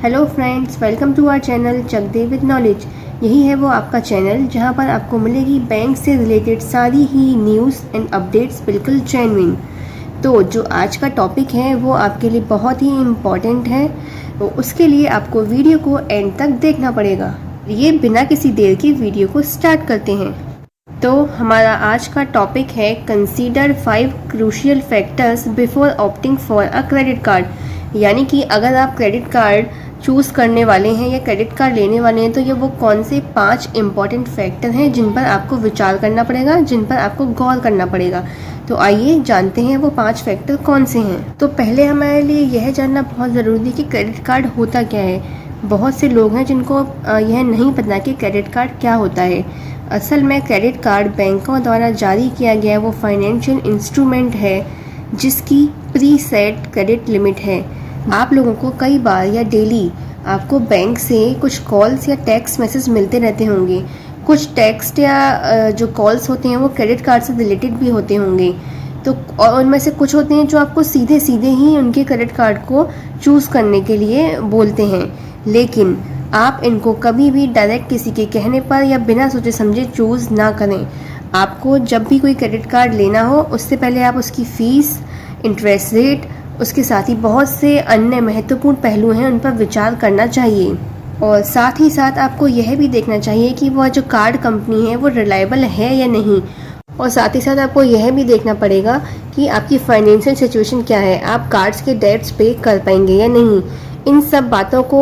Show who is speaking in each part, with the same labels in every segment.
Speaker 1: Hello friends, welcome to our channel Chak De with knowledge. यही है वो आपका चैनल जहां पर आपको मिलेगी बैंक से रिलेटेड सारी ही न्यूज़ एंड अपडेट्स बिल्कुल जेन्युइन। तो जो आज का टॉपिक है वो आपके लिए बहुत ही इम्पॉर्टेंट है, तो उसके लिए आपको वीडियो को एंड तक देखना पड़ेगा। ये बिना किसी देर के वीडियो को स्टार्ट करते हैं। तो हमारा आज का टॉपिक है consider 5 crucial factors before opting for a credit card. यानी कि अगर आप क्रेडिट कार्ड चूज़ करने वाले हैं या क्रेडिट कार्ड लेने वाले हैं तो ये वो कौन से 5 इम्पॉर्टेंट फैक्टर हैं जिन पर आपको विचार करना पड़ेगा, जिन पर आपको गौर करना पड़ेगा। तो आइए जानते हैं वो 5 फैक्टर कौन से हैं। तो पहले हमारे लिए यह जानना बहुत ज़रूरी है कि क्रेडिट कार्ड होता क्या है। बहुत से लोग हैं जिनको यह नहीं पता कि क्रेडिट कार्ड क्या होता है। असल में क्रेडिट कार्ड बैंकों द्वारा जारी किया गया वो फाइनेंशियल इंस्ट्रूमेंट है जिसकी प्री सेट क्रेडिट लिमिट है। आप लोगों को कई बार या डेली आपको बैंक से कुछ कॉल्स या टेक्स्ट मैसेज मिलते रहते होंगे। कुछ टेक्स्ट या जो कॉल्स होते हैं वो क्रेडिट कार्ड से रिलेटेड भी होते होंगे। तो और उनमें से कुछ होते हैं जो आपको सीधे सीधे ही उनके क्रेडिट कार्ड को चूज़ करने के लिए बोलते हैं, लेकिन आप इनको कभी भी डायरेक्ट किसी के कहने पर या बिना सोचे समझे चूज़ ना करें। आपको जब भी कोई क्रेडिट कार्ड लेना हो उससे पहले आप उसकी फ़ीस, इंटरेस्ट रेट, उसके साथ ही बहुत से अन्य महत्वपूर्ण पहलू हैं उन पर विचार करना चाहिए। और साथ ही साथ आपको यह भी देखना चाहिए कि वह जो कार्ड कंपनी है वो रिलायबल है या नहीं। और साथ ही साथ आपको यह भी देखना पड़ेगा कि आपकी फाइनेंशियल सिचुएशन क्या है, आप कार्ड्स के डेट्स पे कर पाएंगे या नहीं। इन सब बातों को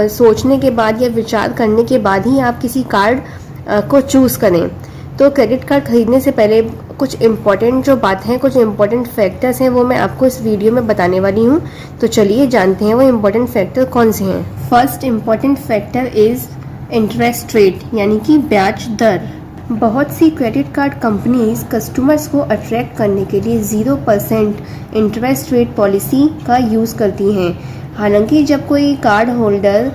Speaker 1: सोचने के बाद या विचार करने के बाद ही आप किसी कार्ड को चूज़ करें। तो क्रेडिट कार्ड खरीदने से पहले कुछ इम्पॉर्टेंट जो बात हैं, कुछ इम्पॉर्टेंट फैक्टर्स हैं वो मैं आपको इस वीडियो में बताने वाली हूँ। तो चलिए जानते हैं वो इम्पॉर्टेंट फैक्टर कौन से हैं। First important factor is interest rate, यानी कि ब्याज दर। बहुत सी क्रेडिट कार्ड कंपनीज कस्टमर्स को अट्रैक्ट करने के लिए 0% इंटरेस्ट रेट पॉलिसी का यूज़ करती हैं। हालांकि जब कोई कार्ड होल्डर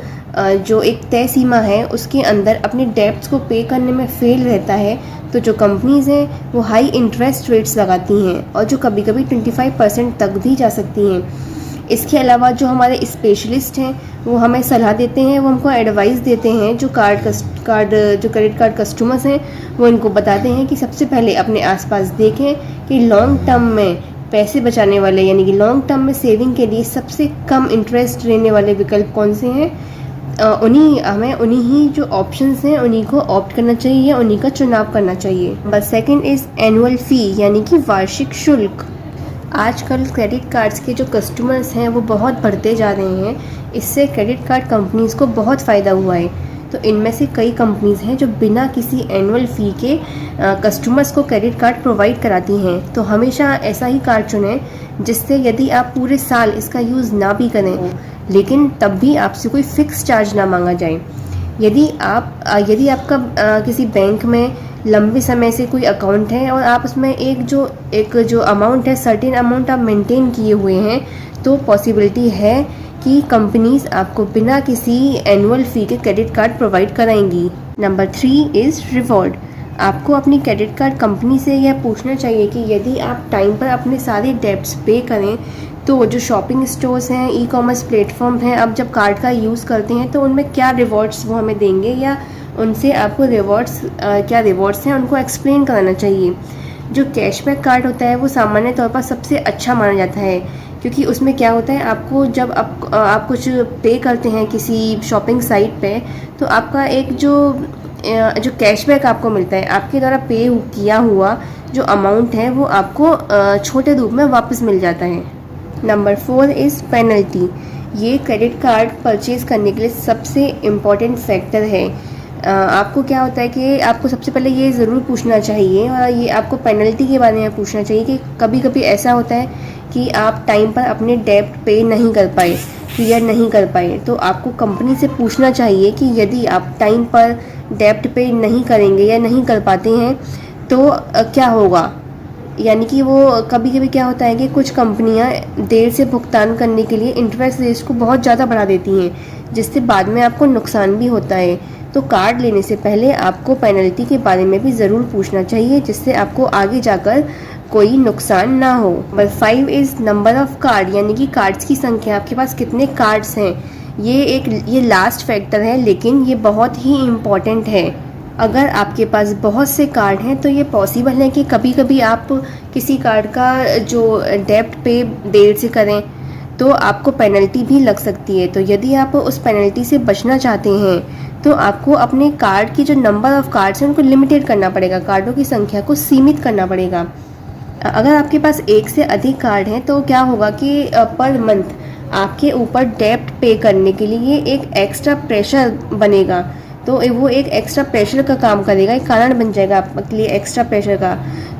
Speaker 1: जो एक तय सीमा है उसके अंदर अपने डेब्ट्स को पे करने में फेल रहता है तो जो कंपनीज़ हैं वो हाई इंटरेस्ट रेट्स लगाती हैं और जो कभी कभी 25% तक भी जा सकती हैं। इसके अलावा जो हमारे स्पेशलिस्ट हैं वो हमें सलाह देते हैं, वो हमको एडवाइस देते हैं। जो क्रेडिट कार्ड कस्टमर्स हैं वो इनको बताते हैं कि सबसे पहले अपने आसपास देखें कि लॉन्ग टर्म में पैसे बचाने वाले यानी कि लॉन्ग टर्म में सेविंग के लिए सबसे कम इंटरेस्ट लेने वाले विकल्प कौन से हैं। उन्हीं ही जो ऑप्शंस हैं उन्हीं को ऑप्ट करना चाहिए, उन्हीं का चुनाव करना चाहिए। बस सेकंड इज़ एनुअल फ़ी, यानी कि वार्षिक शुल्क। आजकल क्रेडिट कार्ड्स के जो कस्टमर्स हैं वो बहुत बढ़ते जा रहे हैं। इससे क्रेडिट कार्ड कंपनीज़ को बहुत फ़ायदा हुआ है। तो इनमें से कई कंपनीज़ हैं जो बिना किसी एनुअल फ़ी के कस्टमर्स को क्रेडिट कार्ड प्रोवाइड कराती हैं। तो हमेशा ऐसा ही कार्ड चुनें जिससे यदि आप पूरे साल इसका यूज़ ना भी करें लेकिन तब भी आपसे कोई फ़िक्स चार्ज ना मांगा जाए। यदि आपका किसी बैंक में लंबे समय से कोई अकाउंट है और आप उसमें एक जो अमाउंट है, सर्टेन अमाउंट आप मेंटेन किए हुए हैं, तो पॉसिबिलिटी है कि कंपनीज आपको बिना किसी एनुअल फ़ी के क्रेडिट कार्ड प्रोवाइड कराएंगी। Number 3 is reward. आपको अपनी क्रेडिट कार्ड कंपनी से यह पूछना चाहिए कि यदि आप टाइम पर अपने सारे डेब्ट्स पे करें तो जो शॉपिंग स्टोर्स हैं, ई कॉमर्स प्लेटफॉर्म हैं, अब जब कार्ड का यूज़ करते हैं तो उनमें क्या रिवॉर्ड्स वो हमें देंगे या उनसे आपको क्या रिवॉर्ड्स हैं उनको एक्सप्लेन कराना चाहिए। जो कैशबैक कार्ड होता है वो सामान्य तौर पर सबसे अच्छा माना जाता है क्योंकि उसमें क्या होता है, आपको जब आप कुछ पे करते हैं किसी शॉपिंग साइट पे तो आपका एक जो कैशबैक आपको मिलता है, आपके द्वारा पे किया हुआ जो अमाउंट है वो आपको छोटे रूप में वापस मिल जाता है। Number 4 is penalty. ये क्रेडिट कार्ड परचेज़ करने के लिए सबसे इम्पॉर्टेंट फैक्टर है। आपको क्या होता है कि आपको सबसे पहले ये ज़रूर पूछना चाहिए और ये आपको पेनल्टी के बारे में पूछना चाहिए कि कभी कभी ऐसा होता है कि आप टाइम पर अपने डेब्ट पे नहीं कर पाए, क्लियर नहीं कर पाए, तो आपको कंपनी से पूछना चाहिए कि यदि आप टाइम पर डेब्ट पे नहीं करेंगे या नहीं कर पाते हैं तो क्या होगा। यानी कि वो कभी कभी क्या होता है कि कुछ कंपनियां देर से भुगतान करने के लिए इंटरेस्ट रेट्स को बहुत ज़्यादा बढ़ा देती हैं जिससे बाद में आपको नुकसान भी होता है। तो कार्ड लेने से पहले आपको पेनल्टी के बारे में भी ज़रूर पूछना चाहिए जिससे आपको आगे जाकर कोई नुकसान ना हो। Number 5 is number of card, यानी कि कार्ड्स की संख्या, आपके पास कितने कार्ड्स हैं। ये लास्ट फैक्टर है, लेकिन ये बहुत ही इम्पॉर्टेंट है। अगर आपके पास बहुत से कार्ड हैं तो ये पॉसिबल है कि कभी कभी आप किसी कार्ड का जो डेब्ट पे देर से करें तो आपको पेनल्टी भी लग सकती है। तो यदि आप उस पेनल्टी से बचना चाहते हैं तो आपको अपने कार्ड की जो नंबर ऑफ़ कार्ड्स हैं उनको लिमिटेड करना पड़ेगा, कार्डों की संख्या को सीमित करना पड़ेगा। अगर आपके पास एक से अधिक कार्ड हैं तो क्या होगा कि पर मंथ आपके ऊपर डेब्ट पे करने के लिए एक एक्स्ट्रा प्रेशर बनेगा। तो वो एक एक्स्ट्रा प्रेशर का काम करेगा, एक कारण बन जाएगा आपके लिए एक्स्ट्रा प्रेशर का।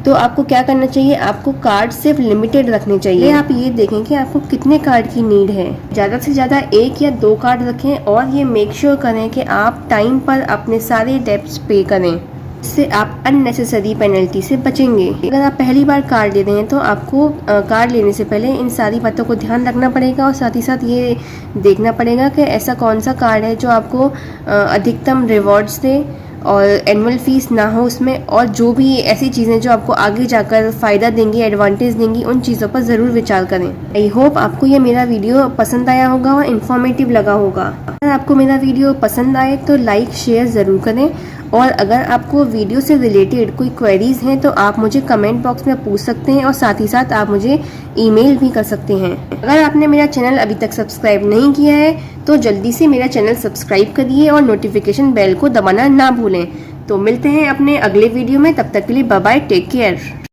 Speaker 1: तो आपको क्या करना चाहिए, आपको कार्ड सिर्फ लिमिटेड रखने चाहिए। आप ये देखें कि आपको कितने कार्ड की नीड है, ज़्यादा से ज़्यादा 1 या 2 कार्ड रखें और ये मेक श्योर करें कि आप टाइम पर अपने सारे डेब्ट्स पे करें। इससे आप अननेसेसरी पेनल्टी से बचेंगे। अगर आप पहली बार कार्ड ले रहे हैं तो आपको कार्ड लेने से पहले इन सारी बातों को ध्यान रखना पड़ेगा और साथ ही साथ ये देखना पड़ेगा कि ऐसा कौन सा कार्ड है जो आपको अधिकतम रिवॉर्ड्स दे और एनुअल फीस ना हो उसमें, और जो भी ऐसी चीज़ें जो आपको आगे जाकर फ़ायदा देंगी, एडवांटेज देंगी, उन चीज़ों पर ज़रूर विचार करें। आई होप आपको ये मेरा वीडियो पसंद आया होगा और इन्फॉर्मेटिव लगा होगा। अगर आपको मेरा वीडियो पसंद आए तो लाइक शेयर ज़रूर करें, और अगर आपको वीडियो से रिलेटेड कोई क्वेरीज़ हैं तो आप मुझे कमेंट बॉक्स में पूछ सकते हैं और साथ ही साथ आप मुझे ईमेल भी कर सकते हैं। अगर आपने मेरा चैनल अभी तक सब्सक्राइब नहीं किया है तो जल्दी से मेरा चैनल सब्सक्राइब करिए और नोटिफिकेशन बेल को दबाना ना भूलें। तो मिलते हैं अपने अगले वीडियो में, तब तक के लिए बाय बाय, टेक केयर।